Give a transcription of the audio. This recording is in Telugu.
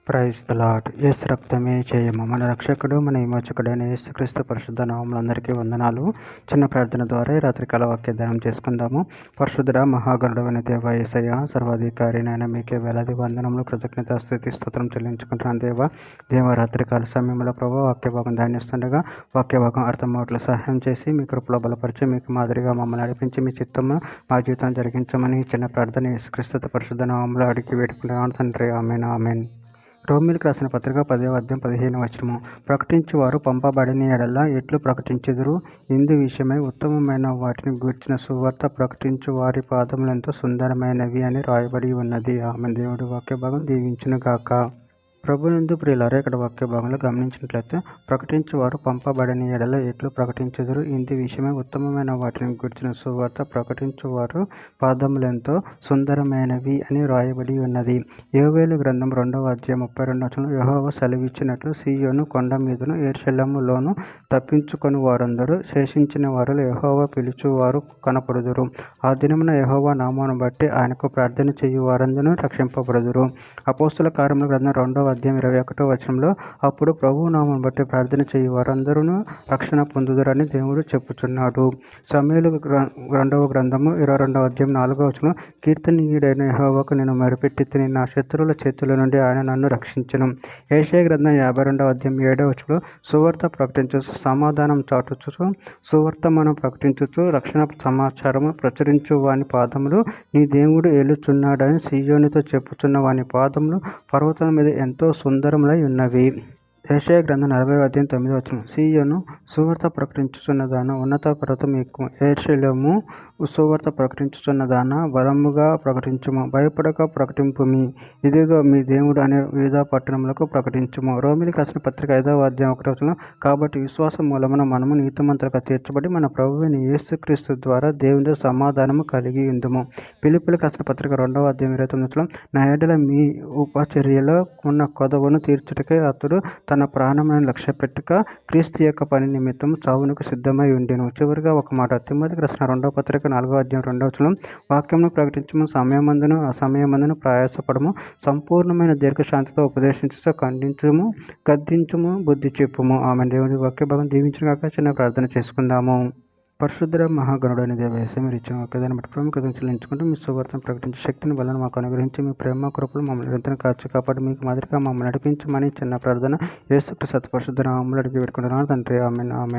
Praise the lord. యేసు రక్తమే జయము. మన రక్షకుడు, మన విమోచకుడైన యేసుక్రీస్తు పరిశుద్ధ నామములందరికీ వందనాలు. చిన్న ప్రార్థన ద్వారా ఈ రాత్రికాల వాక్య ధ్యానం చేసుకుందాము. పరిశుద్ధుడ మహాగణుడైన దేవ యేసయ్య, సర్వాధికారి నాయన, మీకే వేలాది వందనములు, కృతజ్ఞత, స్తుతి, స్తోత్రం చెల్లించుకుంటున్నాను దేవ రాత్రికాల సమయంలో ప్రభావ వాక్య భాగం ధ్యానిస్తుండగా వాక్య భాగం అర్థమవట్లు సహాయం చేసి మీ కృపలో బలపరిచి మీకు మాదిరిగా మమ్మల్ని నడిపించి మీ చిత్తము మా జీవితం జరిగించమని చిన్న ప్రార్థన యేసుక్రీస్తు పరిశుద్ధ నామములో అడిగి వేడుకుంటున్నాను తండ్రి. ఆమేన్ ఆమేన్. రోమీయులకు రాసిన పత్రిక 10వ అధ్యాయం 15వ వచనము. ప్రకటించువారు పంపబడిన ఎడల ఎట్లు ప్రకటించెదరు? ఇందు విషయమై ఉత్తమమైన వాటిని గూర్చిన సువార్త ప్రకటించు వారి పాదములెంతో సుందరమైనవి అని రాయబడి ఉన్నది. ఆమె దేవుడి వాక్య భాగం దీవించును గాక. ప్రభునందు ప్రియులారా, ఇక్కడ వాక్య భాగంలో గమనించినట్లయితే ప్రకటించువారు పంపబడిన ఎడల ఎట్లు ప్రకటించెదరు? ఇందు విషయమై ఉత్తమమైన వాటిని గుర్చిన సువార్త ప్రకటించువారు పాదములెంతో సుందరమైనవి అని రాయబడి ఉన్నది. యోవేలు గ్రంథం 2వ అధ్యాయం 32వ వచనంలో యెహోవా సెలవిచ్చినట్లు సీయోను కొండ మీదను యెరూషలేములోను తప్పించుకొని వారందరూ శేషించిన వారిలో యెహోవా పిలుచువారు కనపడుదురు. ఆ దినమున యెహోవా నామమును బట్టి ఆయనకు ప్రార్థన చేయు వారందరూ రక్షింపబడుదురు. అపోస్తల కార్యముల గ్రంథం 2వ అధ్యాయం 21వ వచనంలో అప్పుడు ప్రభువు నామమును బట్టి ప్రార్థన చేయు వారందరూ రక్షణ పొందుదురని దేవుడు చెప్పుచున్నాడు. సమూయేలు 2వ గ్రంథము 22వ అధ్యాయం 4వ వచనం, కీర్తనీయుడైన యెహోవాకు నేను మొరపెట్టి నా శత్రువుల చేతుల నుండి ఆయన నన్ను రక్షించును. యెషయా గ్రంథం 52వ అధ్యాయం 7వ వచనంలో సువార్త ప్రకటించుచు సమాధానం చాటుచు సువర్తమానం ప్రకటించుచు రక్షణ సమాచారము ప్రచురించు వాని పాదములు నీ దేవుడు ఏలుచున్నాడని సీయోనుతో చెప్పుచున్న వాని పాదములు పర్వతం మీద ఎంతో సుందరములై ఉన్నవి. యెషయా గ్రంథం 40వ అధ్యాయం 9వ వచనం, సీయోను సువార్త ప్రకటించుచున్నదాన ఉన్నత పర్వతం ఎక్కువ, యెరూషలేము సువార్త ప్రకటించుచున్నదాన బలముగా ప్రకటించుము, భయపడక ప్రకటింపుమి, ఇదిగో మీ దేవుడు అనే యూదా పట్టణములకు ప్రకటించుము. రోమీయులకు రాసిన పత్రిక 5వ అధ్యాయం 1వ వచనం, కాబట్టి విశ్వాసం మూలమున మనము నీతిమంతులుగా తీర్చబడి మన ప్రభువైన యేసుక్రీస్తు ద్వారా దేవునితో సమాధానము కలిగి ఉందుము. ఫిలిప్పీయులకు రాసిన పత్రిక 2వ అధ్యాయం 29వ వచనం, నా ఎడల మీ ఉపచర్యలో ఉన్న కొదవను తీర్చుటకే అతడు తన ప్రాణములను లక్ష్యపెట్టక క్రీస్తు యొక్క పని నిమిత్తం చావునకు సిద్ధమై ఉండెను. చివరిగా ఒక మాట, తిమోతికి రాసిన 2వ పత్రిక 4వ అధ్యాయం 2వ వచనం, వాక్యమును ప్రకటించము, సమయమందును అసమయమందును ప్రయాసపడము, సంపూర్ణమైన దీర్ఘశాంతితో ఉపదేశించుచు ఖండించుము, గద్దించుము, బుద్ధి చెప్పుము. ఆమె దేవుని వాక్య భాగం దీవించుగాక. చిన్న ప్రార్థన చేసుకుందాము. పరిశుద్ధ మహాగణుడైన దేవ యేసయ్య, మీరు ఇచ్చిన వాక్యాన్ని బట్టి ప్రాముఖ్యతను చెల్లించుకుంటూ మీ సువార్తను ప్రకటించే శక్తిని బలను మాకు అనుగ్రహించి మీ ప్రేమ కృపలు మమ్మల్ని నిరంతరం కాచి కాపాడి మీకు మాదిరిగా మమ్మల్ని నడిపించమని చిన్న ప్రార్థన యేసుక్రీస్తు పరిశుద్ధ నామములో అడిగి పెట్టుకుంటున్నాను తండ్రి. ఆమేన్ ఆమేన్.